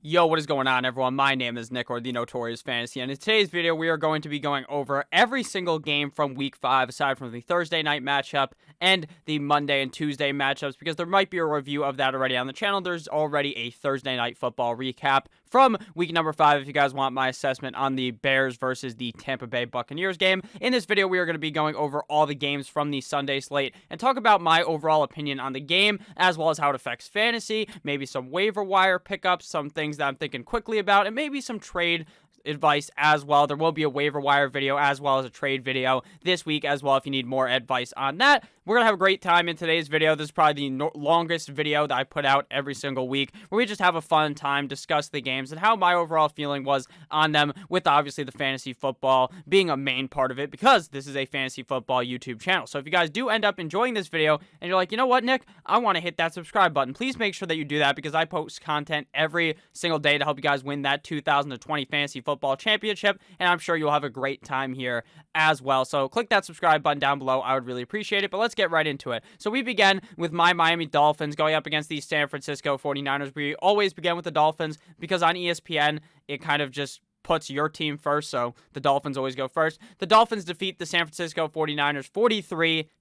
Yo, what is going on, everyone? My name is Nick, or the Notorious Fantasy, and in today's video, we are going to be going over every single game from Week 5, aside from the Thursday night matchup and the Monday and Tuesday matchups, because there might be a review of that already on the channel. There's already a Thursday night football recap from week number 5 if you guys want my assessment on the Bears versus the Tampa Bay Buccaneers game. In this video, we are going to be going over all the games from the Sunday slate and talk about my overall opinion on the game, as well as how it affects fantasy, maybe some waiver wire pickups, some things that I'm thinking quickly about, and maybe some trade advice as well. There will be a waiver wire video as well as a trade video this week as well if you need more advice on that. We're going to have a great time in today's video. This is probably the longest video that I put out every single week, where we just have a fun time, discuss the games, and how my overall feeling was on them, with obviously the fantasy football being a main part of it, because this is a fantasy football YouTube channel. So if you guys do end up enjoying this video and you're like, you know what, Nick, I want to hit that subscribe button, please make sure that you do that, because I post content every single day to help you guys win that 2020 fantasy football championship, and I'm sure you'll have a great time here as well. So click that subscribe button down below. I would really appreciate it, but let's get right into it. So we begin with my Miami Dolphins going up against the San Francisco 49ers. We always begin with the Dolphins because on ESPN, it kind of just puts your team first, so the Dolphins always go first. The Dolphins defeat the San Francisco 49ers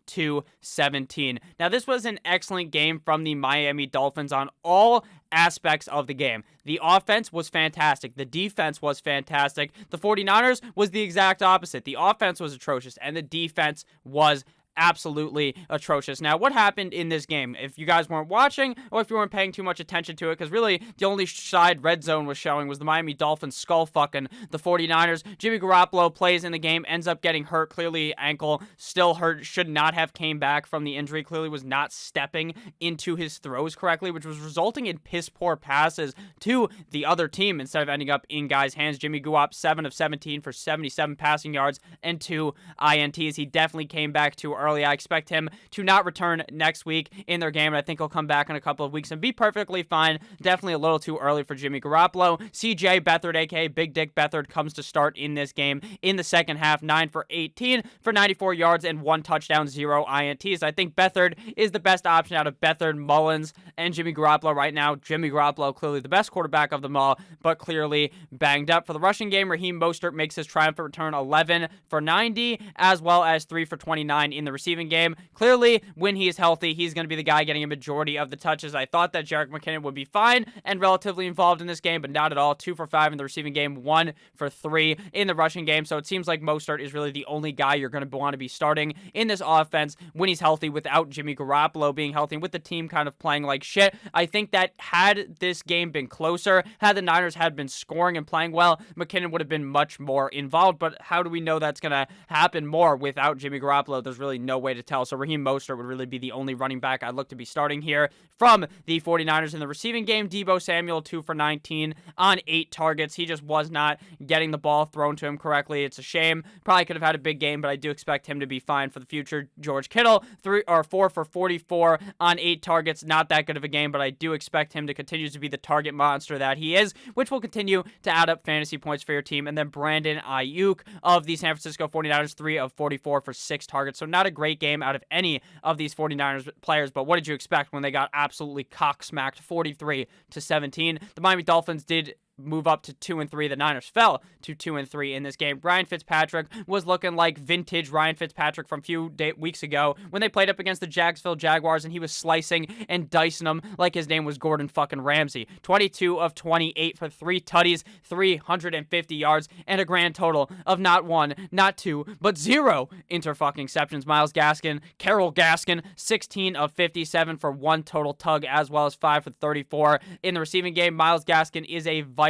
43-17. Now, this was an excellent game from the Miami Dolphins on all aspects of the game. The offense was fantastic. The defense was fantastic. The 49ers was the exact opposite. The offense was atrocious, and the defense was absolutely atrocious. Now, what happened in this game? If you guys weren't watching, or if you weren't paying too much attention to it, because really the only side Red Zone was showing was the Miami Dolphins skull fucking the 49ers. Jimmy Garoppolo plays in the game, ends up getting hurt, clearly ankle, still hurt, should not have came back from the injury, clearly was not stepping into his throws correctly, which was resulting in piss poor passes to the other team instead of ending up in guys' hands. Jimmy Garoppolo 7 of 17 for 77 passing yards and 2 INTs. He definitely came back too early. I expect him to not return next week in their game, and I think he'll come back in a couple of weeks and be perfectly fine. Definitely a little too early for Jimmy Garoppolo. CJ Beathard, aka Big Dick Beathard, comes to start in this game in the second half, 9 for 18 for 94 yards and 1 touchdown, 0 INTs. I think Beathard is the best option out of Beathard, Mullins, and Jimmy Garoppolo right now. Jimmy Garoppolo clearly the best quarterback of them all, but clearly banged up. For the rushing game, Raheem Mostert makes his triumphant return, 11 for 90, as well as 3 for 29 in the receiving game. Clearly, when he is healthy, he's going to be the guy getting a majority of the touches. I thought that Jerick McKinnon would be fine and relatively involved in this game, but not at all. 2 for 5 in the receiving game, 1 for 3 in the rushing game. So it seems like Mostert is really the only guy you're going to want to be starting in this offense when he's healthy, without Jimmy Garoppolo being healthy, and with the team kind of playing like shit. I think that had this game been closer, had the Niners had been scoring and playing well, McKinnon would have been much more involved. But how do we know that's going to happen more without Jimmy Garoppolo? There's really no way to tell. So Raheem Mostert would really be the only running back I'd look to be starting here from the 49ers in the receiving game. Deebo Samuel, 2 for 19 on 8 targets. He just was not getting the ball thrown to him correctly. It's a shame. Probably could have had a big game, but I do expect him to be fine for the future. George Kittle, 4 for 44 on 8 targets. Not that good of a game, but I do expect him to continue to be the target monster that he is, which will continue to add up fantasy points for your team. And then Brandon Ayuk of the San Francisco 49ers, 3 of 44 for 6 targets. So not a great game out of any of these 49ers players, but what did you expect when they got absolutely cock-smacked 43-17? The Miami Dolphins did move up to 2-3. The Niners fell to 2-3 in this game. Ryan Fitzpatrick was looking like vintage Ryan Fitzpatrick from a few weeks ago when they played up against the Jacksonville Jaguars, and he was slicing and dicing them like his name was Gordon fucking Ramsay. 22 of 28 for 3 tutties, 350 yards, and a grand total of not 1, not 2, but 0 interceptions. Myles Gaskin, Carol Gaskin, 16 of 57 for 1 total tug, as well as 5 for 34 in the receiving game. Myles Gaskin is a vital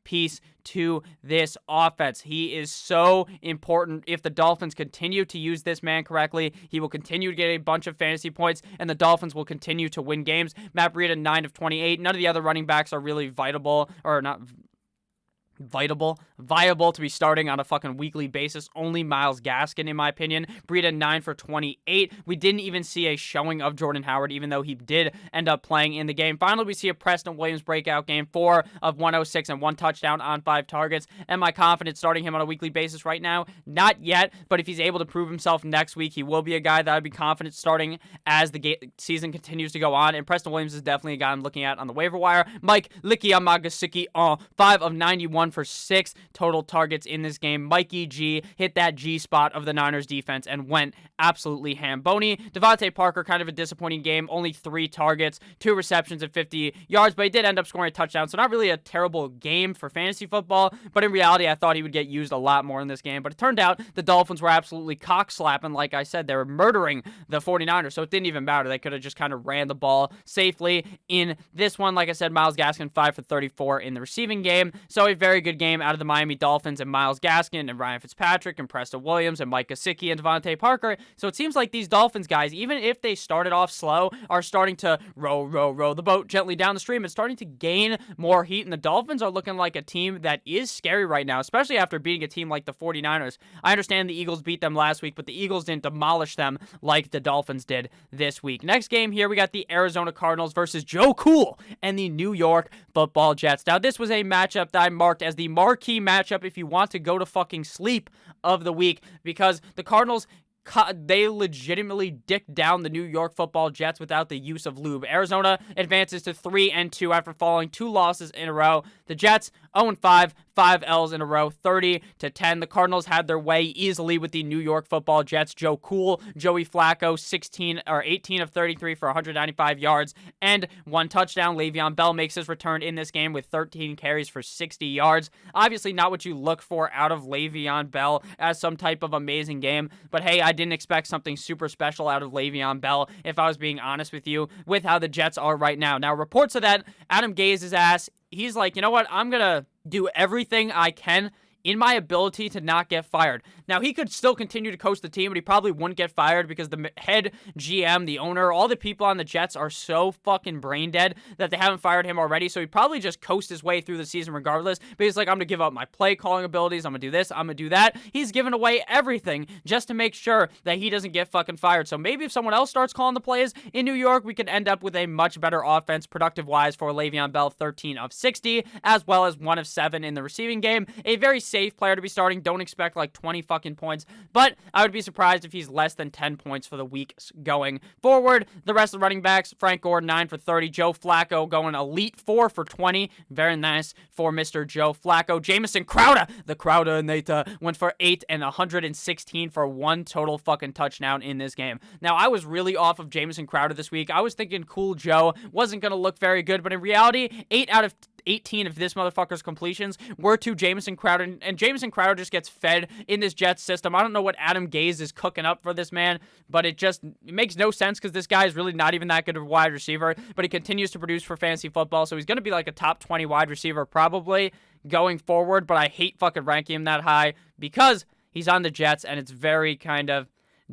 piece to this offense. He is so important. If the Dolphins continue to use this man correctly, he will continue to get a bunch of fantasy points, and the Dolphins will continue to win games. Matt Breida, 9 of 28. None of the other running backs are really vital, or not viable to be starting on a fucking weekly basis. Only Myles Gaskin, in my opinion. Breida 9 for 28. We didn't even see a showing of Jordan Howard, even though he did end up playing in the game. Finally, we see a Preston Williams breakout game, 4 of 106 and 1 touchdown on 5 targets. Am I confident starting him on a weekly basis right now? Not yet, but if he's able to prove himself next week, he will be a guy that I'd be confident starting as the season continues to go on. And Preston Williams is definitely a guy I'm looking at on the waiver wire. Mike Likiamagasiki, 5 of 91 for 6 total targets in this game. Mikey G hit that G spot of the Niners defense and went absolutely ham-bony. Devontae Parker, kind of a disappointing game. Only 3 targets, 2 receptions at 50 yards, but he did end up scoring a touchdown, so not really a terrible game for fantasy football, but in reality, I thought he would get used a lot more in this game, but it turned out the Dolphins were absolutely cock-slapping. Like I said, they were murdering the 49ers, so it didn't even matter. They could have just kind of ran the ball safely in this one. Like I said, Myles Gaskin, 5 for 34 in the receiving game, so a very good game out of the Miami Dolphins and Myles Gaskin and Ryan Fitzpatrick and Preston Williams and Mike Gesicki and Devontae Parker. So it seems like these Dolphins guys, even if they started off slow, are starting to row the boat gently down the stream and starting to gain more heat. And the Dolphins are looking like a team that is scary right now, especially after beating a team like the 49ers. I understand the Eagles beat them last week, but the Eagles didn't demolish them like the Dolphins did this week. Next game here, we got the Arizona Cardinals versus Joe Cool and the New York Football Jets. Now, this was a matchup that I marked as the marquee matchup if you want to go to fucking sleep of the week, because the Cardinals, they legitimately dicked down the New York Football Jets without the use of lube. Arizona advances to 3-2 after falling 2 losses in a row. The Jets 0-5, 5 L's in a row, 30-10. The Cardinals had their way easily with the New York Football Jets. Joe Cool, Joey Flacco, 18 of 33 for 195 yards and 1 touchdown. Le'Veon Bell makes his return in this game with 13 carries for 60 yards. Obviously not what you look for out of Le'Veon Bell as some type of amazing game, but hey, I didn't expect something super special out of Le'Veon Bell, if I was being honest with you, with how the Jets are right now. Now, reports of that, Adam Gaze's ass, he's like, you know what, I'm going to do everything I can in my ability to not get fired. Now, he could still continue to coach the team, but he probably wouldn't get fired because the head GM, the owner, all the people on the Jets are so fucking brain dead that they haven't fired him already, so he'd probably just coast his way through the season regardless. But he's like, I'm going to give up my play calling abilities, I'm going to do this, I'm going to do that. He's giving away everything just to make sure that he doesn't get fucking fired. So maybe if someone else starts calling the plays in New York, we could end up with a much better offense productive-wise for Le'Veon Bell, 13 of 60, as well as 1 of 7 in the receiving game. A very safe player to be starting. Don't expect like 20 fucking points, but I would be surprised if he's less than 10 points for the week going forward. The rest of the running backs, Frank Gore, 9 for 30. Joe Flacco going elite, 4 for 20. Very nice for Mr. Joe Flacco. Jamison Crowder, the Crowder Nata, went for 8 and 116 for 1 total fucking touchdown in this game. Now, I was really off of Jamison Crowder this week. I was thinking Cool Joe wasn't going to look very good, but in reality, 8 out of 18 of this motherfucker's completions were to Jamison Crowder, and Jamison Crowder just gets fed in this Jets system. I don't know what Adam Gaze is cooking up for this man, but it makes no sense because this guy is really not even that good of a wide receiver, but he continues to produce for fantasy football, so he's going to be like a top 20 wide receiver probably going forward, but I hate fucking ranking him that high because he's on the Jets, and it's very kind of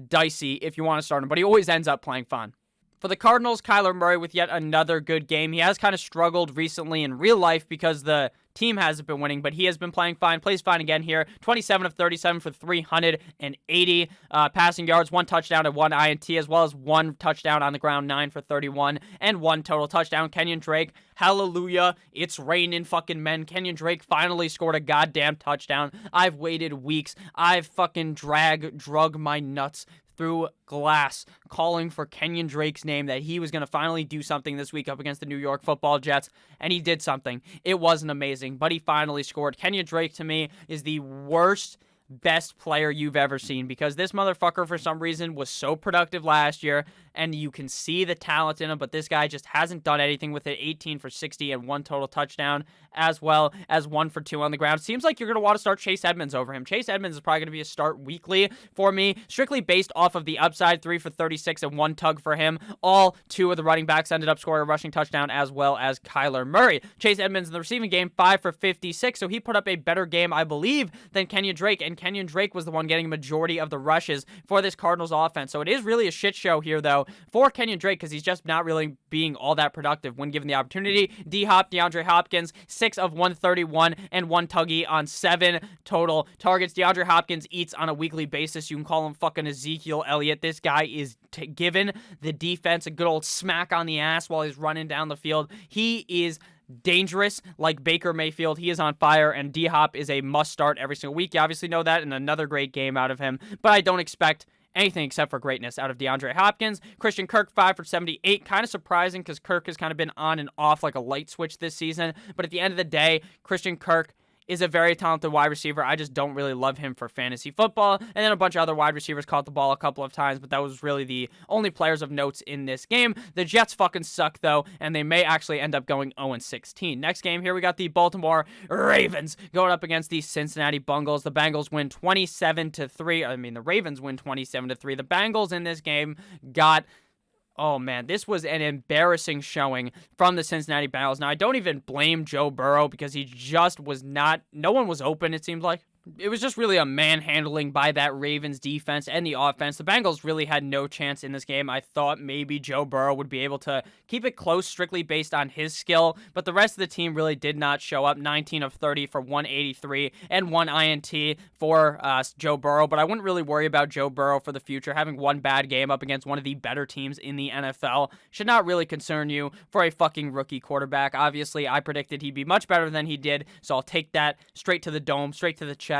dicey if you want to start him, but he always ends up playing fun. For the Cardinals, Kyler Murray with yet another good game. He has kind of struggled recently in real life because the team hasn't been winning, but he has been playing fine. Plays fine again here. 27 of 37 for 380 passing yards, 1 touchdown and 1 INT, as well as 1 touchdown on the ground, 9 for 31, and 1 total touchdown. Kenyon Drake, hallelujah, it's raining fucking men. Kenyon Drake finally scored a goddamn touchdown. I've waited weeks. I've fucking drug my nuts through glass, calling for Kenyon Drake's name, that he was going to finally do something this week up against the New York Football Jets, and he did something. It wasn't amazing, but he finally scored. Kenyon Drake, to me, is the worst best player you've ever seen, because this motherfucker, for some reason, was so productive last year, and you can see the talent in him, but this guy just hasn't done anything with it. 18 for 60 and 1 total touchdown, as well as 1 for 2 on the ground. Seems like you're going to want to start Chase Edmonds over him. Chase Edmonds is probably going to be a start weekly for me, strictly based off of the upside. 3 for 36 and 1 tug for him. All 2 of the running backs ended up scoring a rushing touchdown, as well as Kyler Murray. Chase Edmonds in the receiving game, 5 for 56, so he put up a better game, I believe, than Kenyon Drake, and Kenyon Drake was the one getting a majority of the rushes for this Cardinals offense. So it is really a shit show here, though, though, for Kenyon Drake because he's just not really being all that productive when given the opportunity. D-Hop, DeAndre Hopkins, 6 of 131 and 1 tuggy on 7 total targets. DeAndre Hopkins eats on a weekly basis. You can call him fucking Ezekiel Elliott. This guy is given the defense a good old smack on the ass while he's running down the field. He is dangerous like Baker Mayfield. He is on fire, and D-Hop is a must start every single week. You obviously know that, and another great game out of him, but I don't expect anything except for greatness out of DeAndre Hopkins. Christian Kirk, 5 for 78. Kind of surprising because Kirk has kind of been on and off like a light switch this season, but at the end of the day, Christian Kirk is a very talented wide receiver. I just don't really love him for fantasy football. And then a bunch of other wide receivers caught the ball a couple of times, but that was really the only players of notes in this game. The Jets fucking suck, though, and they may actually end up going 0-16. Next game here, we got the Baltimore Ravens going up against the Cincinnati Bengals. The Bengals win 27-3. I mean, the Ravens win 27-3. The Bengals in this game got... Oh, man, this was an embarrassing showing from the Cincinnati Bengals. Now, I don't even blame Joe Burrow because he just was not... No one was open, it seemed like. It was just really a manhandling by that Ravens defense and the offense. The Bengals really had no chance in this game. I thought maybe Joe Burrow would be able to keep it close strictly based on his skill, but the rest of the team really did not show up. 19 of 30 for 183 and 1 INT for Joe Burrow, but I wouldn't really worry about Joe Burrow for the future. Having one bad game up against one of the better teams in the NFL should not really concern you for a fucking rookie quarterback. Obviously, I predicted he'd be much better than he did, so I'll take that straight to the dome, straight to the chest.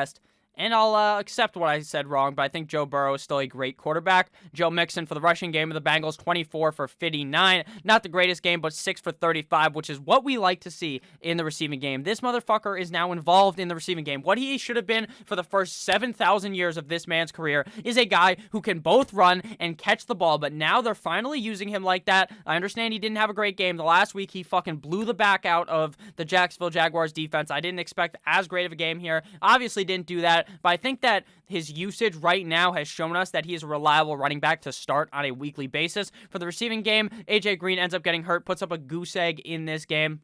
And I'll accept what I said wrong, but I think Joe Burrow is still a great quarterback. Joe Mixon for the rushing game of the Bengals, 24 for 59. Not the greatest game, but 6 for 35, which is what we like to see in the receiving game. This motherfucker is now involved in the receiving game. What he should have been for the first 7,000 years of this man's career is a guy who can both run and catch the ball, but now they're finally using him like that. I understand he didn't have a great game. The last week, he fucking blew the back out of the Jacksonville Jaguars defense. I didn't expect as great of a game here. Obviously didn't do that. But I think that his usage right now has shown us that he is a reliable running back to start on a weekly basis. For the receiving game, AJ Green ends up getting hurt, puts up a goose egg in this game.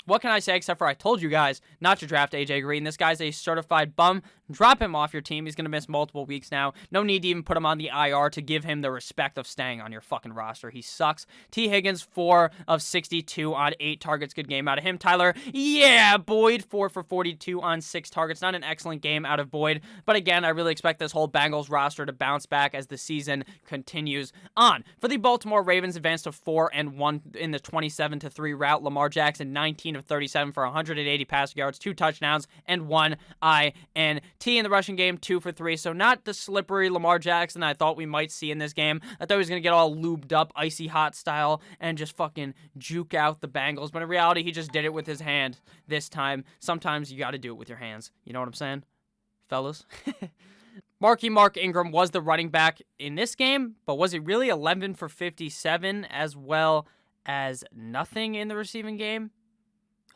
What can I say except for I told you guys not to draft AJ Green. This guy's a certified bum. Drop him off your team. He's going to miss multiple weeks now. No need to even put him on the IR to give him the respect of staying on your fucking roster. He sucks. T. Higgins, 4 of 62 on 8 targets. Good game out of him. Tyler, yeah, Boyd, 4 for 42 on 6 targets. Not an excellent game out of Boyd. But again, I really expect this whole Bengals roster to bounce back as the season continues on. For the Baltimore Ravens, advanced to 4-1 in the 27-3 route. Lamar Jackson, 19 of 37 for 180 passing yards, 2 touchdowns, and 1 INT in the rushing game, 2 for 3. So not the slippery Lamar Jackson I thought we might see in this game. I thought he was going to get all lubed up, icy hot style, and just fucking juke out the Bengals. But in reality, he just did it with his hand this time. Sometimes you got to do it with your hands. You know what I'm saying, fellas? Mark Ingram was the running back in this game, but was it really 11 for 57 as well as nothing in the receiving game?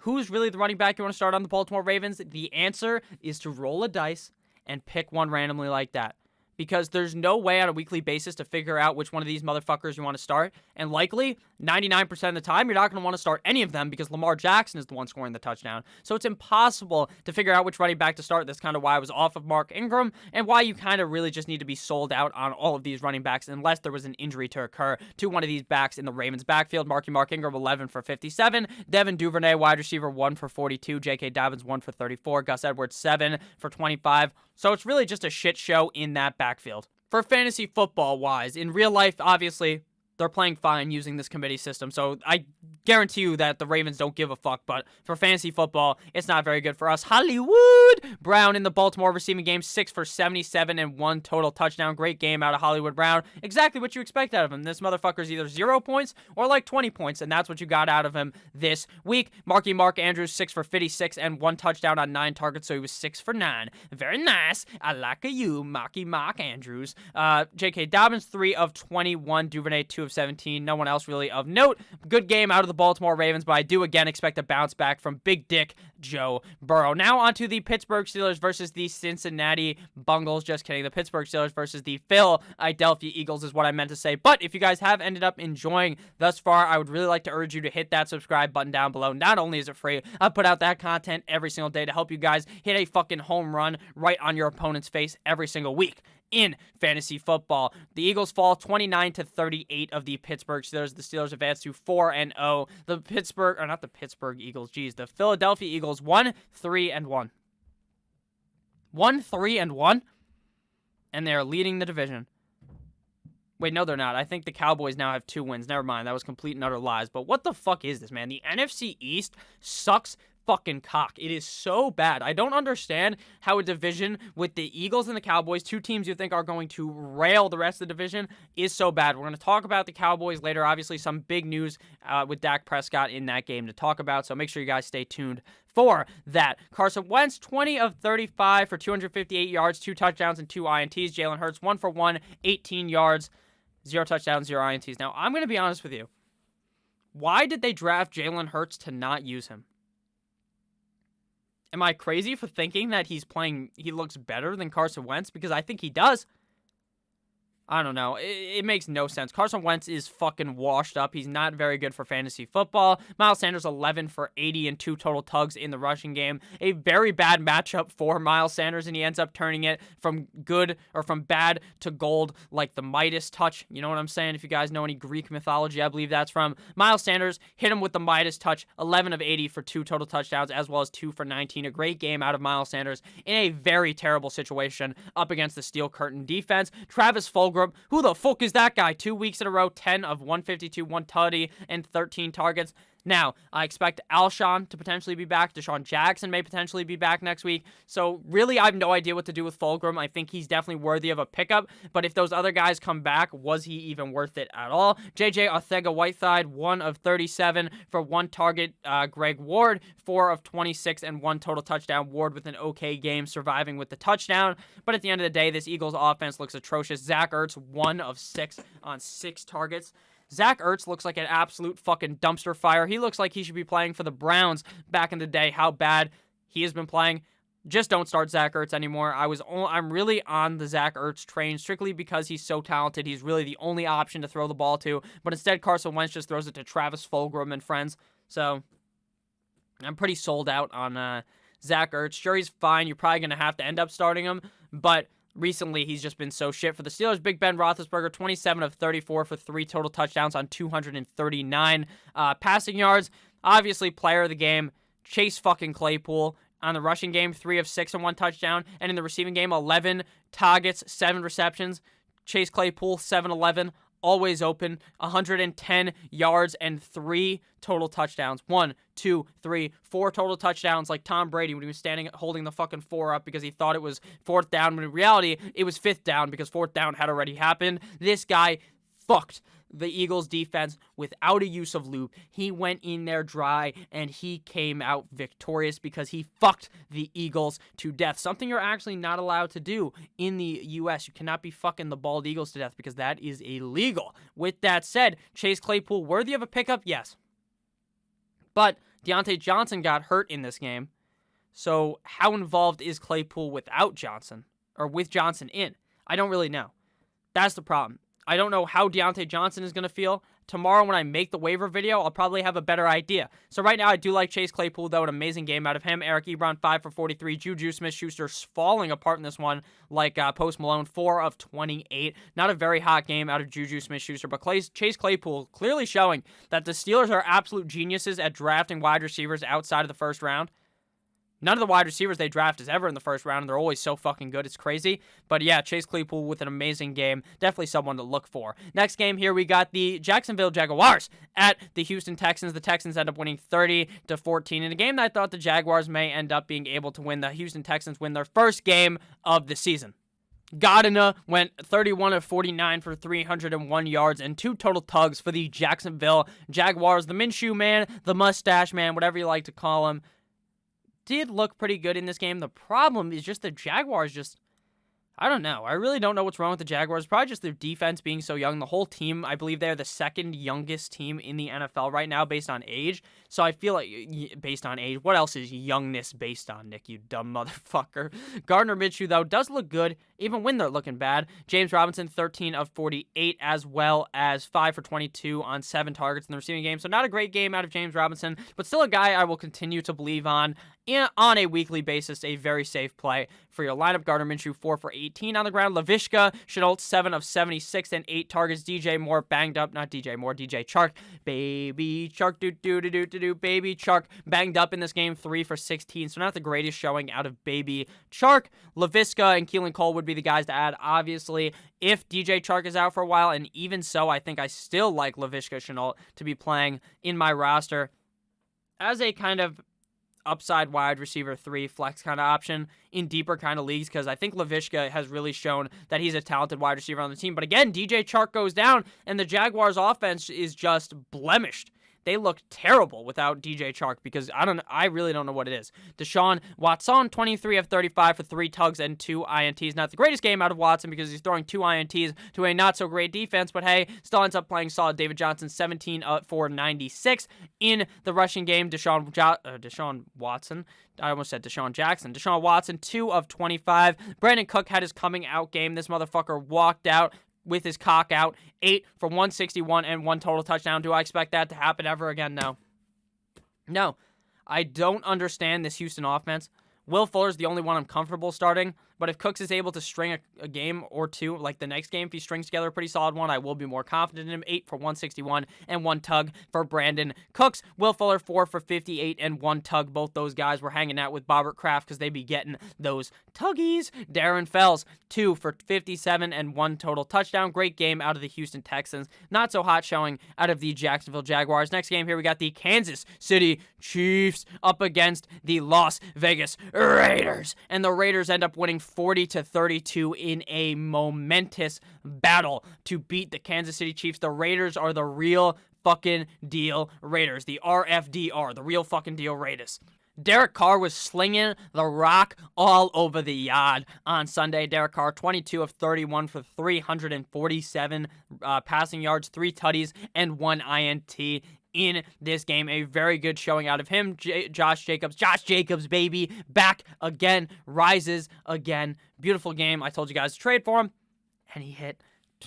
Who's really the running back you want to start on the Baltimore Ravens? The answer is to roll a dice and pick one randomly like that. Because there's no way on a weekly basis to figure out which one of these motherfuckers you want to start. And likely, 99% of the time, you're not going to want to start any of them because Lamar Jackson is the one scoring the touchdown. So it's impossible to figure out which running back to start. That's kind of why I was off of Mark Ingram and why you kind of really just need to be sold out on all of these running backs unless there was an injury to occur to one of these backs in the Ravens backfield. Mark Ingram, 11 for 57. Devin Duvernay, wide receiver, 1 for 42. J.K. Dobbins, 1 for 34. Gus Edwards, 7 for 25. So it's really just a shit show in that backfield. For fantasy football-wise, in real life, obviously, they're playing fine using this committee system, so I guarantee you that the Ravens don't give a fuck, but for fantasy football, it's not very good for us. Hollywood Brown in the Baltimore receiving game, 6 for 77 and 1 total touchdown. Great game out of Hollywood Brown. Exactly what you expect out of him. This motherfucker's either 0 points or like 20 points, and that's what you got out of him this week. Mark Andrews, 6 for 56 and 1 touchdown on 9 targets, so he was 6 for 9. Very nice. I like you, Mark Andrews. J.K. Dobbins, 3 of 21. Duvernay, 2 of 17. No one else really of note. Good game out of the Baltimore Ravens, but I do again expect a bounce back from Big Dick Joe Burrow. Now on to the Pittsburgh Steelers versus the Cincinnati Bengals. Just kidding. The Pittsburgh Steelers versus the Philadelphia Eagles is what I meant to say. But if you guys have ended up enjoying thus far, I would really like to urge you to hit that subscribe button down below. Not only is it free, I put out that content every single day to help you guys hit a fucking home run right on your opponent's face every single week. in fantasy football. The Eagles fall 29-38 of the Pittsburgh Steelers. The Steelers advance to 4-0. The Philadelphia Eagles 1-3-1. 1-3-1, and they are leading the division. Wait, no, they're not. I think the Cowboys now have 2 wins. Never mind. That was complete and utter lies. But what the fuck is this, man? The NFC East sucks fucking cock. It is so bad. I don't understand how a division with the Eagles and the Cowboys, 2 teams you think are going to rail the rest of the division, is so bad. We're going to talk about the Cowboys later. Obviously, some big news with Dak Prescott in that game to talk about, so make sure you guys stay tuned for that. Carson Wentz, 20 of 35 for 258 yards, 2 touchdowns, and 2 INTs. Jalen Hurts, 1 for 1, 18 yards, 0 touchdowns, 0 INTs. Now, I'm going to be honest with you. Why did they draft Jalen Hurts to not use him? Am I crazy for thinking that he looks better than Carson Wentz? Because I think he does. I don't know. It makes no sense. Carson Wentz is fucking washed up. He's not very good for fantasy football. Miles Sanders, 11 for 80 and 2 total tugs in the rushing game. A very bad matchup for Miles Sanders, and he ends up turning it from bad to gold like the Midas touch. You know what I'm saying? If you guys know any Greek mythology, I believe that's from. Miles Sanders hit him with the Midas touch, 11 of 80 for 2 total touchdowns, as well as 2 for 19. A great game out of Miles Sanders in a very terrible situation up against the Steel Curtain defense. Travis Fulgham, who the fuck is that guy? 2 weeks in a row, 10 of 152, 1 tutty, and 13 targets. Now, I expect Alshon to potentially be back. Deshaun Jackson may potentially be back next week. So, really, I have no idea what to do with Fulgham. I think he's definitely worthy of a pickup. But if those other guys come back, was he even worth it at all? JJ Arcega-Whiteside, 1 of 37 for 1 target. Greg Ward, 4 of 26 and 1 total touchdown. Ward with an okay game, surviving with the touchdown. But at the end of the day, this Eagles offense looks atrocious. Zach Ertz, 1 of 6 on 6 targets. Zach Ertz looks like an absolute fucking dumpster fire. He looks like he should be playing for the Browns back in the day. How bad he has been playing. Just don't start Zach Ertz anymore. I'm really on the Zach Ertz train strictly because he's so talented. He's really the only option to throw the ball to. But instead, Carson Wentz just throws it to Travis Fulgham and friends. So I'm pretty sold out on Zach Ertz. Sure, he's fine. You're probably going to have to end up starting him. But recently, he's just been so shit. For the Steelers, Big Ben Roethlisberger, 27 of 34 for 3 total touchdowns on 239 passing yards. Obviously, player of the game, Chase fucking Claypool. On the rushing game, 3 of 6 and 1 touchdown. And in the receiving game, 11 targets, 7 receptions. Chase Claypool, 7-11. Always open, 110 yards and 3 total touchdowns. 1, 2, 3, 4 total touchdowns like Tom Brady when he was holding the fucking 4 up because he thought it was 4th down, when in reality, it was 5th down because 4th down had already happened. This guy fucked the Eagles defense without a use of lube. He went in there dry and he came out victorious because he fucked the Eagles to death. Something you're actually not allowed to do in the U.S. You cannot be fucking the bald Eagles to death because that is illegal. With that said, Chase Claypool worthy of a pickup? Yes. But Deontay Johnson got hurt in this game. So how involved is Claypool without Johnson or with Johnson in? I don't really know. That's the problem. I don't know how Deontay Johnson is going to feel. Tomorrow when I make the waiver video, I'll probably have a better idea. So right now, I do like Chase Claypool, though. An amazing game out of him. Eric Ebron, 5 for 43. Juju Smith-Schuster falling apart in this one like Post Malone, 4 of 28. Not a very hot game out of Juju Smith-Schuster, but Chase Claypool clearly showing that the Steelers are absolute geniuses at drafting wide receivers outside of the first round. None of the wide receivers they draft is ever in the first round, and they're always so fucking good. It's crazy. But yeah, Chase Claypool with an amazing game. Definitely someone to look for. Next game here, we got the Jacksonville Jaguars at the Houston Texans. The Texans end up winning 30-14 in a game that I thought the Jaguars may end up being able to win. The Houston Texans win their first game of the season. Godina went 31 of 49 for 301 yards and 2 total tugs for the Jacksonville Jaguars. The Minshew man, the mustache man, whatever you like to call him, did look pretty good in this game. The problem is just the Jaguars I don't know. I really don't know what's wrong with the Jaguars. Probably just their defense being so young. The whole team, I believe they're the second youngest team in the NFL right now based on age. So I feel like, based on age, what else is youngness based on, Nick, you dumb motherfucker? Gardner Minshew, though, does look good, even when they're looking bad. James Robinson, 13 of 48, as well as 5 for 22 on 7 targets in the receiving game. So not a great game out of James Robinson, but still a guy I will continue to believe on a weekly basis. A very safe play for your lineup. Gardner Minshew, 4 for 18 on the ground. Laviska, Chenault, 7 of 76 and 8 targets. DJ Moore banged up. Not DJ Moore, DJ Chark. Baby Chark, Baby Chark banged up in this game, 3 for 16. So not the greatest showing out of Baby Chark. Laviska and Keelan Cole would be the guys to add, obviously, if DJ Chark is out for a while. And even so, I think I still like Laviska Chenault to be playing in my roster as a kind of upside wide receiver 3 flex kind of option in deeper kind of leagues, because I think Laviska has really shown that he's a talented wide receiver on the team. But again, DJ Chark goes down, and the Jaguars offense is just blemished. They look terrible without DJ Chark because I really don't know what it is. Deshaun Watson, 23 of 35 for 3 tugs and 2 INTs. Not the greatest game out of Watson because he's throwing 2 INTs to a not-so-great defense, but hey, still ends up playing solid. David Johnson, 17 for 96 in the rushing game. Deshaun Watson. I almost said Deshaun Jackson. Deshaun Watson, 2 of 25. Brandon Cook had his coming out game. This motherfucker walked out with his cock out, 8 for 161 and 1 total touchdown. Do I expect that to happen ever again? No. No. I don't understand this Houston offense. Will Fuller's the only one I'm comfortable starting, but if Cooks is able to string a game or two, like the next game, if he strings together a pretty solid one, I will be more confident in him. 8 for 161 and 1 tug for Brandon Cooks. Will Fuller, 4 for 58 and 1 tug. Both those guys were hanging out with Bobbert Kraft because they be getting those tuggies. Darren Fells, 2 for 57 and 1 total touchdown. Great game out of the Houston Texans. Not so hot showing out of the Jacksonville Jaguars. Next game here, we got the Kansas City Chiefs up against the Las Vegas Raiders. And the Raiders end up winning 40-32 in a momentous battle to beat the Kansas City Chiefs. The Raiders are the real fucking deal Raiders. The RFDR, the real fucking deal Raiders. Derek Carr was slinging the rock all over the yard on Sunday. Derek Carr, 22 of 31 for 347 passing yards, 3 tutties, and 1 INT in this game. A very good showing out of him. Josh Jacobs, baby, back again, rises again. Beautiful game. I told you guys to trade for him, and he hit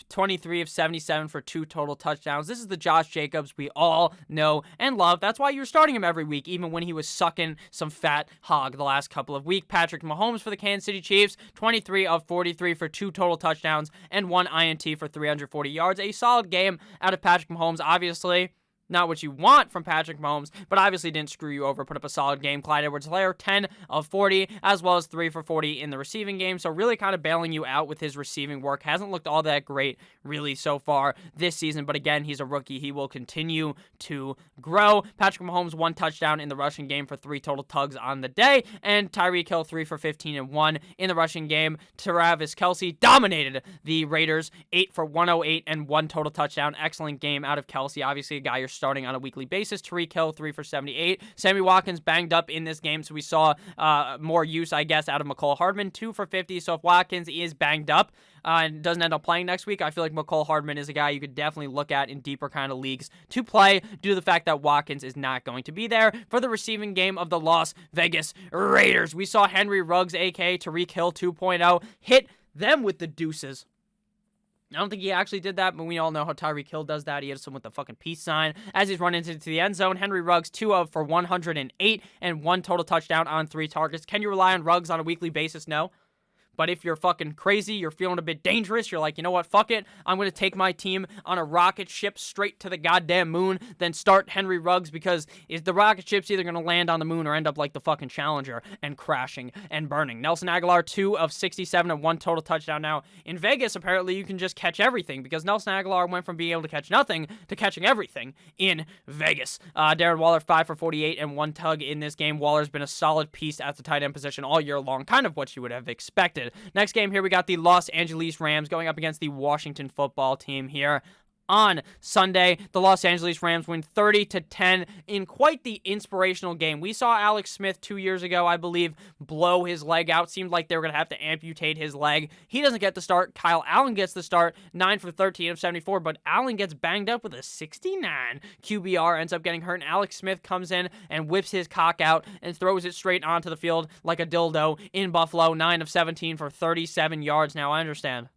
23 of 77 for 2 total touchdowns. This is the Josh Jacobs we all know and love. That's why you're starting him every week, even when he was sucking some fat hog the last couple of weeks. Patrick Mahomes for the Kansas City Chiefs, 23 of 43 for 2 total touchdowns and 1 INT for 340 yards. A solid game out of Patrick Mahomes, obviously. Not what you want from Patrick Mahomes, but obviously didn't screw you over. Put up a solid game. Clyde Edwards-Helaire, 10 of 40, as well as 3 for 40 in the receiving game. So really kind of bailing you out with his receiving work. Hasn't looked all that great, really, so far this season. But again, he's a rookie. He will continue to grow. Patrick Mahomes, 1 touchdown in the rushing game for 3 total tugs on the day. And Tyreek Hill, 3 for 15 and 1 in the rushing game. Travis Kelce dominated the Raiders, 8 for 108 and 1 total touchdown. Excellent game out of Kelce. Obviously, a guy you're starting on a weekly basis. Tariq Hill, 3 for 78. Sammy Watkins banged up in this game, so we saw more use, I guess, out of McCole Hardman, 2 for 50. So if Watkins is banged up and doesn't end up playing next week, I feel like McCole Hardman is a guy you could definitely look at in deeper kind of leagues to play due to the fact that Watkins is not going to be there for the receiving game of the Las Vegas Raiders. We saw Henry Ruggs, aka Tariq Hill 2.0, hit them with the deuces. I don't think he actually did that, but we all know how Tyreek Hill does that. He hits him with the fucking peace sign as he's running into the end zone. Henry Ruggs, 2 of for 108 and 1 total touchdown on 3 targets. Can you rely on Ruggs on a weekly basis? No. But if you're fucking crazy, you're feeling a bit dangerous, you're like, you know what, fuck it, I'm going to take my team on a rocket ship straight to the goddamn moon, then start Henry Ruggs, because the rocket ship's either going to land on the moon or end up like the fucking Challenger and crashing and burning. Nelson Aguilar, 2 of 67 and 1 total touchdown. Now, in Vegas, apparently you can just catch everything, because Nelson Aguilar went from being able to catch nothing to catching everything in Vegas. Darren Waller, 5 for 48 and 1 tug in this game. Waller's been a solid piece at the tight end position all year long, kind of what you would have expected. Next game here, we got the Los Angeles Rams going up against the Washington football team here. On Sunday, the Los Angeles Rams win 30-10 in quite the inspirational game. We saw Alex Smith 2 years ago, I believe, blow his leg out. Seemed like they were going to have to amputate his leg. He doesn't get the start. Kyle Allen gets the start, 9 for 13 of 74, but Allen gets banged up with a 69 QBR, ends up getting hurt, and Alex Smith comes in and whips his cock out and throws it straight onto the field like a dildo in Buffalo, 9 of 17 for 37 yards. Now, I understand.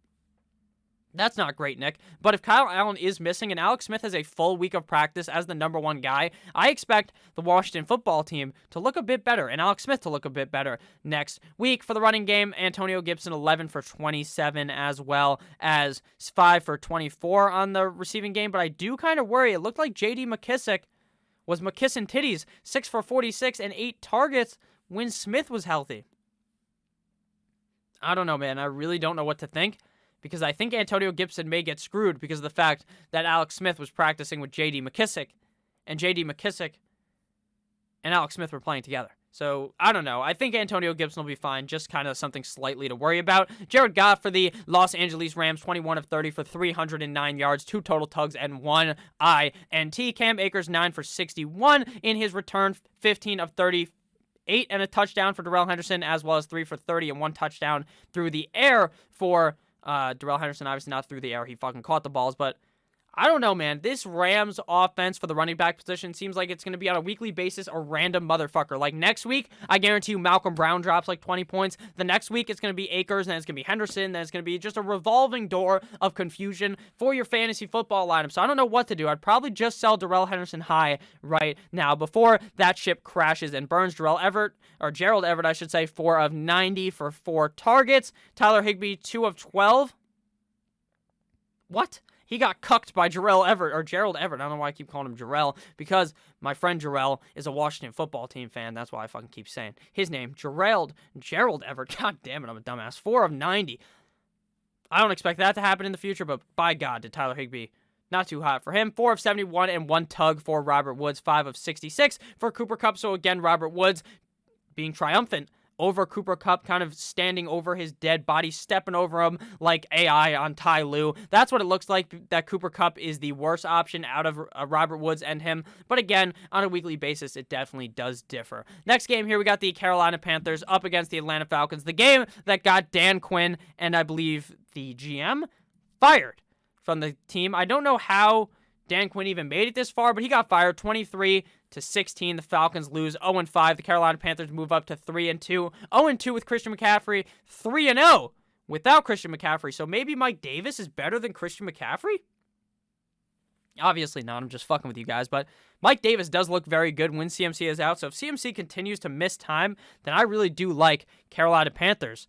That's not great, Nick. But if Kyle Allen is missing and Alex Smith has a full week of practice as the number one guy, I expect the Washington football team to look a bit better and Alex Smith to look a bit better next week. For the running game, Antonio Gibson 11 for 27 as well as 5 for 24 on the receiving game. But I do kind of worry. It looked like J.D. McKissick was McKissin titties, 6 for 46 and 8 targets when Smith was healthy. I don't know, man. I really don't know what to think. Because I think Antonio Gibson may get screwed because of the fact that Alex Smith was practicing with J.D. McKissick, and J.D. McKissick and Alex Smith were playing together. So, I don't know. I think Antonio Gibson will be fine, just kind of something slightly to worry about. Jared Goff for the Los Angeles Rams, 21 of 30 for 309 yards, 2 total tugs, and 1 INT. Cam Akers, 9 for 61 in his return, 15 of 38 and a touchdown for Darrell Henderson, as well as 3 for 30 and 1 touchdown through the air for Darrell Henderson. Obviously not through the air. He fucking caught the balls, but I don't know, man. This Rams offense for the running back position seems like it's going to be on a weekly basis a random motherfucker. Like next week, I guarantee you Malcolm Brown drops like 20 points. The next week, it's going to be Akers, and then it's going to be Henderson, then it's going to be just a revolving door of confusion for your fantasy football lineup. So I don't know what to do. I'd probably just sell Darrell Henderson high right now before that ship crashes and burns. Gerald Everett, I should say, 4 of 90 for 4 targets. Tyler Higbee, 2 of 12. What? He got cucked by Gerald Everett. I don't know why I keep calling him Jarrell, because my friend Jarrell is a Washington football team fan. That's why I fucking keep saying his name. Gerald Everett. God damn it, I'm a dumbass. 4 of 90. I don't expect that to happen in the future, but by God, did Tyler Higbee. Not too hot for him. 4 of 71 and 1 tug for Robert Woods. 5 of 66 for Cooper Kupp. So again, Robert Woods being triumphant over Cooper Kupp, kind of standing over his dead body, stepping over him like AI on Ty Lue. That's what it looks like, that Cooper Kupp is the worst option out of Robert Woods and him. But again, on a weekly basis, it definitely does differ. Next game here, we got the Carolina Panthers up against the Atlanta Falcons. The game that got Dan Quinn and I believe the GM fired from the team. I don't know how Dan Quinn even made it this far, but he got fired. 23-16. The Falcons lose 0-5. The Carolina Panthers move up to 3-2. 0-2 with Christian McCaffrey. 3-0 without Christian McCaffrey. So maybe Mike Davis is better than Christian McCaffrey? Obviously not. I'm just fucking with you guys. But Mike Davis does look very good when CMC is out. So if CMC continues to miss time, then I really do like Carolina Panthers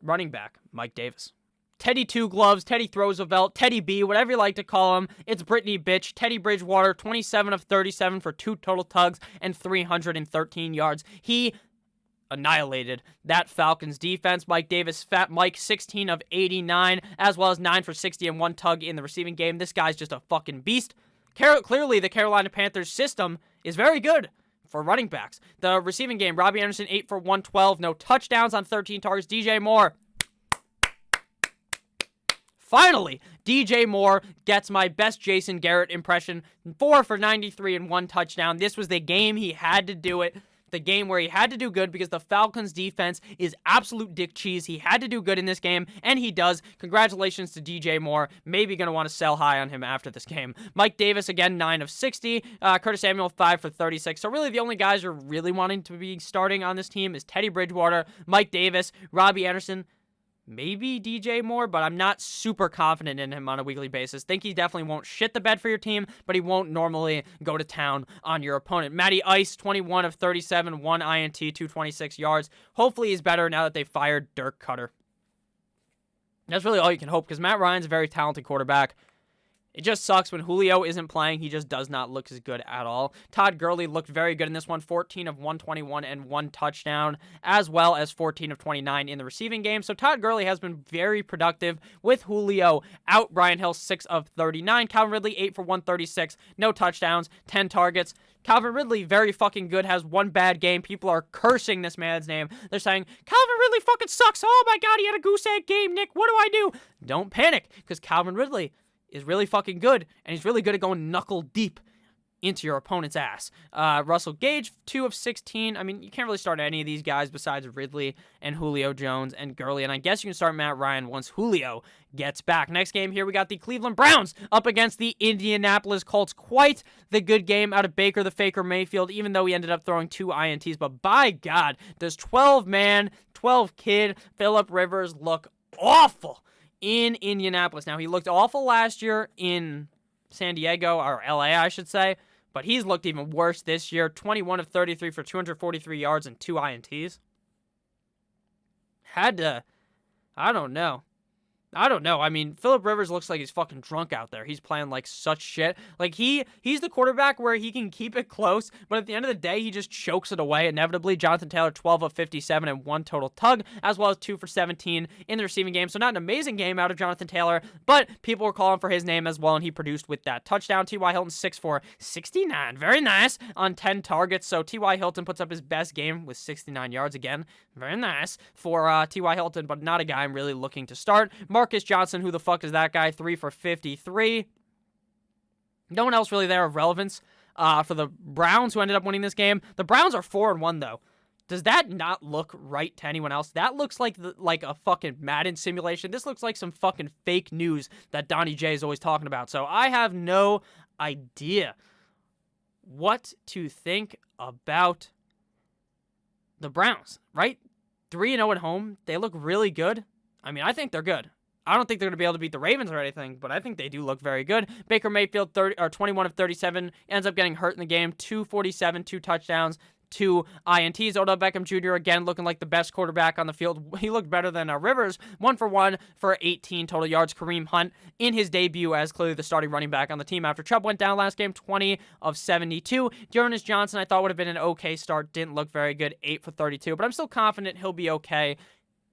running back Mike Davis. Teddy Two Gloves, Teddy Roosevelt, Teddy B, whatever you like to call him. It's Brittany Bitch. Teddy Bridgewater, 27 of 37 for 2 total tugs and 313 yards. He annihilated that Falcons defense. Mike Davis, Fat Mike, 16 of 89, as well as 9 for 60 and 1 tug in the receiving game. This guy's just a fucking beast. Clearly, the Carolina Panthers system is very good for running backs. The receiving game, Robbie Anderson, 8 for 112, no touchdowns on 13 targets. DJ Moore. Finally, DJ Moore gets my best Jason Garrett impression. 4 for 93 and 1 touchdown. This was the game he had to do it. The game where he had to do good because the Falcons defense is absolute dick cheese. He had to do good in this game, and he does. Congratulations to DJ Moore. Maybe going to want to sell high on him after this game. Mike Davis, again, 9 of 60. Curtis Samuel, 5 for 36. So really the only guys you're really wanting to be starting on this team is Teddy Bridgewater, Mike Davis, Robbie Anderson, maybe DJ Moore, but I'm not super confident in him on a weekly basis. Think he definitely won't shit the bed for your team, but he won't normally go to town on your opponent. Matty Ice, 21 of 37, 1 INT, 226 yards. Hopefully he's better now that they fired Dirk Cutter. That's really all you can hope, because Matt Ryan's a very talented quarterback. It just sucks when Julio isn't playing. He just does not look as good at all. Todd Gurley looked very good in this one. 14 of 121 and 1 touchdown, as well as 14 of 29 in the receiving game. So Todd Gurley has been very productive with Julio out. Brian Hill, 6 of 39. Calvin Ridley, 8 for 136. No touchdowns, 10 targets. Calvin Ridley, very fucking good, has 1 bad game. People are cursing this man's name. They're saying, Calvin Ridley fucking sucks. Oh my God, he had a goose egg game, Nick. What do I do? Don't panic, because Calvin Ridley is really fucking good, and he's really good at going knuckle deep into your opponent's ass. Russell Gage, 2 of 16. I mean, you can't really start any of these guys besides Ridley and Julio Jones and Gurley, and I guess you can start Matt Ryan once Julio gets back. Next game here, we got the Cleveland Browns up against the Indianapolis Colts. Quite the good game out of Baker the Faker Mayfield, even though he ended up throwing 2 INTs, but by God, does 12-man, 12-kid Phillip Rivers look awful in Indianapolis. Now, he looked awful last year in San Diego, or LA, I should say, but he's looked even worse this year. 21 of 33 for 243 yards and 2 INTs. I don't know. I mean, Phillip Rivers looks like he's fucking drunk out there. He's playing like such shit. Like he's the quarterback where he can keep it close, but at the end of the day, he just chokes it away inevitably. Jonathan Taylor, 12 of 57 and 1 total tug, as well as 2 for 17 in the receiving game. So not an amazing game out of Jonathan Taylor, but people were calling for his name as well, and he produced with that touchdown. T.Y. Hilton, 6 for 69. Very nice on 10 targets. So T.Y. Hilton puts up his best game with 69 yards again. Very nice for T.Y. Hilton, but not a guy I'm really looking to start. Marcus Johnson, who the fuck is that guy? 3 for 53. No one else really there of relevance for the Browns, who ended up winning this game. The Browns are 4-1, though. Does that not look right to anyone else? That looks like a fucking Madden simulation. This looks like some fucking fake news that Donnie J is always talking about. So I have no idea what to think about the Browns, right? 3-0 at home. They look really good. I mean, I think they're good. I don't think they're going to be able to beat the Ravens or anything, but I think they do look very good. Baker Mayfield, 21 of 37, ends up getting hurt in the game. 247, 2 touchdowns, 2 INTs. Odell Beckham Jr. again looking like the best quarterback on the field. He looked better than Rivers. 1 for 1 for 18 total yards. Kareem Hunt in his debut as clearly the starting running back on the team after Chubb went down last game. 20 of 72. Jonas Johnson I thought would have been an okay start. Didn't look very good. 8 for 32, but I'm still confident he'll be okay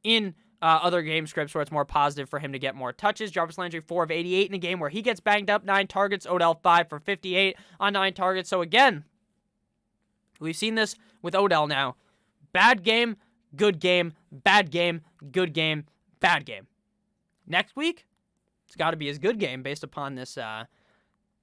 in other game scripts where it's more positive for him to get more touches. Jarvis Landry, 4 of 88 in a game where he gets banged up, 9 targets. Odell, 5 for 58 on 9 targets. So again, we've seen this with Odell now. Bad game, good game, bad game, good game, bad game. Next week, it's got to be his good game based upon this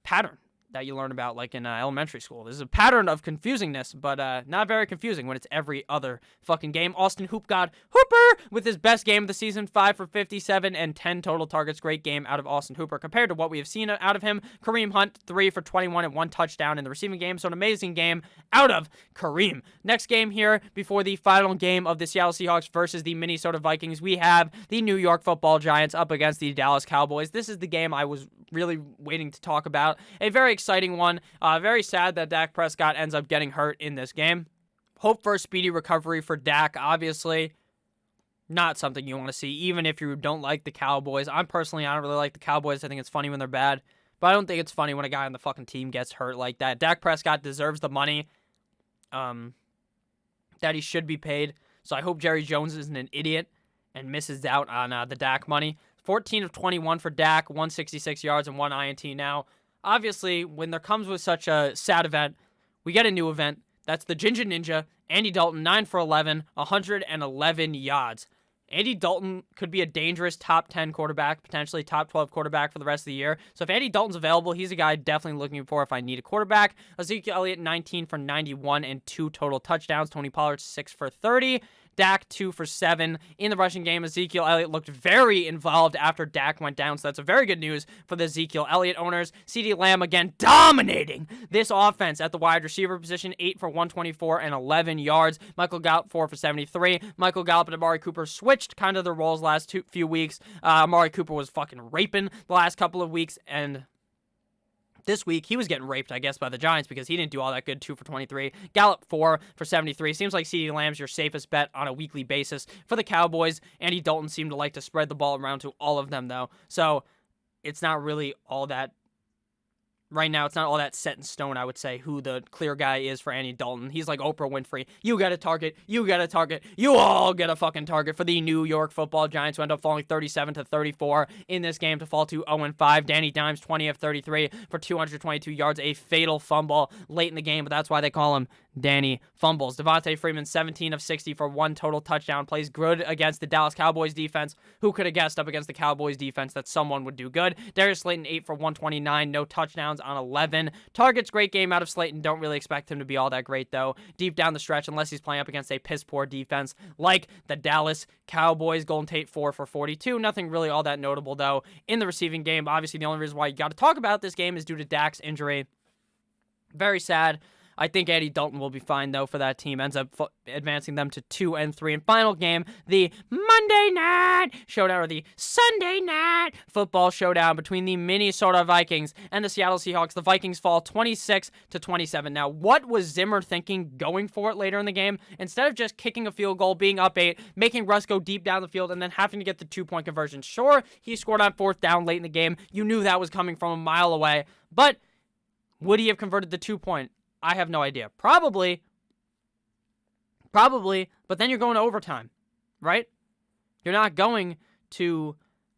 pattern that you learn about like in elementary school. This is a pattern of confusingness, but not very confusing when it's every other fucking game. Austin Hoop God Hooper with his best game of the season, 5 for 57 and 10 total targets. Great game out of Austin Hooper compared to what we have seen out of him. Kareem Hunt, 3 for 21 and 1 touchdown in the receiving game. So an amazing game out of Kareem. Next game here before the final game of the Seattle Seahawks versus the Minnesota Vikings, we have the New York Football Giants up against the Dallas Cowboys. This is the game I was really waiting to talk about. A very exciting one. Very sad that Dak Prescott ends up getting hurt in this game. Hope for a speedy recovery for Dak, obviously. Not something you want to see, even if you don't like the Cowboys. I don't really like the Cowboys. I think it's funny when they're bad. But I don't think it's funny when a guy on the fucking team gets hurt like that. Dak Prescott deserves the money that he should be paid. So I hope Jerry Jones isn't an idiot and misses out on the Dak money. 14 of 21 for Dak, 166 yards and 1 INT. Now, obviously, when there comes with such a sad event, we get a new event. That's the Ginger Ninja. Andy Dalton, 9 for 11, 111 yards. Andy Dalton could be a dangerous top 10 quarterback, potentially top 12 quarterback for the rest of the year. So if Andy Dalton's available, he's a guy definitely looking for if I need a quarterback. Ezekiel Elliott, 19 for 91 and 2 total touchdowns. Tony Pollard, 6 for 30. Dak, 2 for 7 in the rushing game. Ezekiel Elliott looked very involved after Dak went down, so that's a very good news for the Ezekiel Elliott owners. CeeDee Lamb, again, dominating this offense at the wide receiver position, 8 for 124 and 11 yards. Michael Gallup, 4 for 73. Michael Gallup and Amari Cooper switched kind of their roles last few weeks. Amari Cooper was fucking raping the last couple of weeks, and this week, he was getting raped, I guess, by the Giants because he didn't do all that good. 2 for 23. Gallup, 4 for 73. Seems like CeeDee Lamb's your safest bet on a weekly basis for the Cowboys. Andy Dalton seemed to like to spread the ball around to all of them, though. So it's not really all that. Right now, it's not all that set in stone, I would say, who the clear guy is for Andy Dalton. He's like Oprah Winfrey. You get a target. You get a target. You all get a fucking target for the New York Football Giants, who end up falling 37-34 in this game to fall to 0-5. Danny Dimes, 20 of 33 for 222 yards. A fatal fumble late in the game, but that's why they call him Danny Fumbles. Devontae Freeman, 17 of 60 for 1 total touchdown. Plays good against the Dallas Cowboys defense. Who could have guessed up against the Cowboys defense that someone would do good? Darius Slayton, 8 for 129. No touchdowns on 11 targets. Great game out of Slayton. Don't really expect him to be all that great, though, deep down the stretch, unless he's playing up against a piss-poor defense like the Dallas Cowboys. Golden Tate, 4 for 42. Nothing really all that notable, though, in the receiving game. Obviously, the only reason why you got to talk about this game is due to Dak's injury. Very sad. I think Andy Dalton will be fine, though, for that team. Ends up advancing them to 2-3. And final game, the Monday night showdown, or the Sunday night football showdown between the Minnesota Vikings and the Seattle Seahawks. The Vikings fall 26-27. Now, what was Zimmer thinking going for it later in the game? Instead of just kicking a field goal, being up 8, making Russ go deep down the field, and then having to get the 2-point conversion. Sure, he scored on 4th down late in the game. You knew that was coming from a mile away. But would he have converted the 2-point? I have no idea. Probably, but then you're going to overtime, right? You're not going to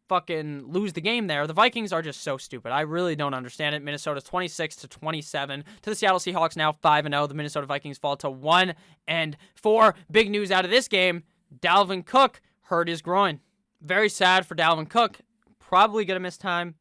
fucking lose the game there. The Vikings are just so stupid. I really don't understand it. Minnesota's 26-27 to the Seattle Seahawks, now 5-0. The Minnesota Vikings fall to 1-4. Big news out of this game, Dalvin Cook hurt his groin. Very sad for Dalvin Cook. Probably going to miss time.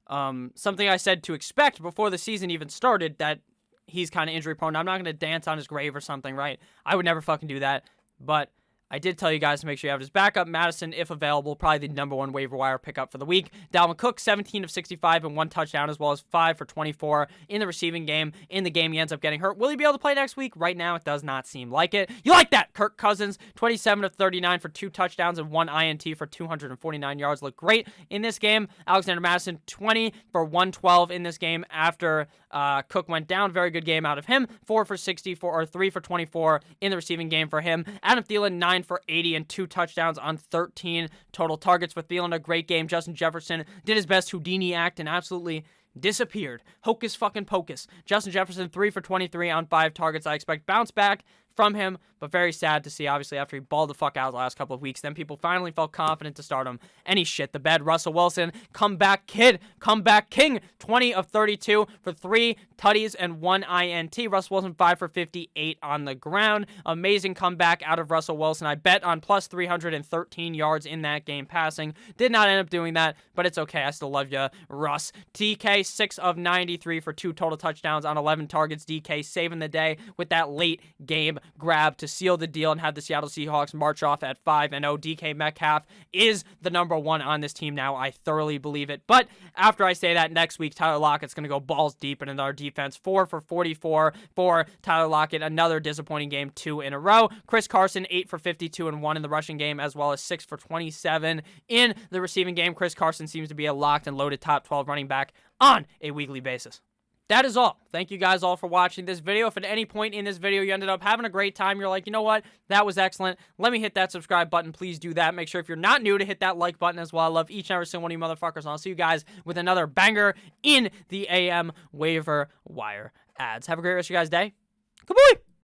Something I said to expect before the season even started, that he's kind of injury prone. I'm not going to dance on his grave or something, right? I would never fucking do that. But I did tell you guys to make sure you have his backup. Madison, if available, probably the number 1 waiver wire pickup for the week. Dalvin Cook, 17 of 65 and 1 touchdown, as well as 5 for 24 in the receiving game. In the game, he ends up getting hurt. Will he be able to play next week? Right now, it does not seem like it. You like that? Kirk Cousins, 27 of 39 for 2 touchdowns and 1 INT for 249 yards. Look great in this game. Alexander Madison, 20 for 112 in this game after Cook went down. Very good game out of him. 4 for 64 or 3 for 24 in the receiving game for him. Adam Thielen, 9 for 80 and 2 touchdowns on 13 total targets for Thielen. A great game. Justin Jefferson did his best Houdini act and absolutely disappeared. Hocus fucking pocus. Justin Jefferson, 3 for 23 on 5 targets. I expect bounce back from him, but very sad to see, obviously, after he balled the fuck out the last couple of weeks. Then people finally felt confident to start him, and he shit the bed. Russell Wilson, comeback kid, comeback king, 20 of 32 for 3 tutties and 1 INT. Russell Wilson, 5 for 58 on the ground. Amazing comeback out of Russell Wilson. I bet on plus 313 yards in that game passing. Did not end up doing that, but it's okay. I still love you, Russ. DK, 6 of 93 for 2 total touchdowns on 11 targets. DK saving the day with that late game grab to seal the deal and have the Seattle Seahawks march off at 5-0. DK Metcalf is the number 1 on this team now. I thoroughly believe it. But after I say that, next week, Tyler Lockett's going to go balls deep in our defense. 4 for 44 for Tyler Lockett. Another disappointing game, 2 in a row. Chris Carson, 8 for 52 and 1 in the rushing game, as well as 6 for 27 in the receiving game. Chris Carson seems to be a locked and loaded top 12 running back on a weekly basis. That is all. Thank you guys all for watching this video. If at any point in this video you ended up having a great time, you're like, you know what, that was excellent, let me hit that subscribe button. Please do that. Make sure if you're not new to hit that like button as well. I love each and every single one of you motherfuckers, and I'll see you guys with another banger in the AM waiver wire ads. Have a great rest of your guys' day. Good boy.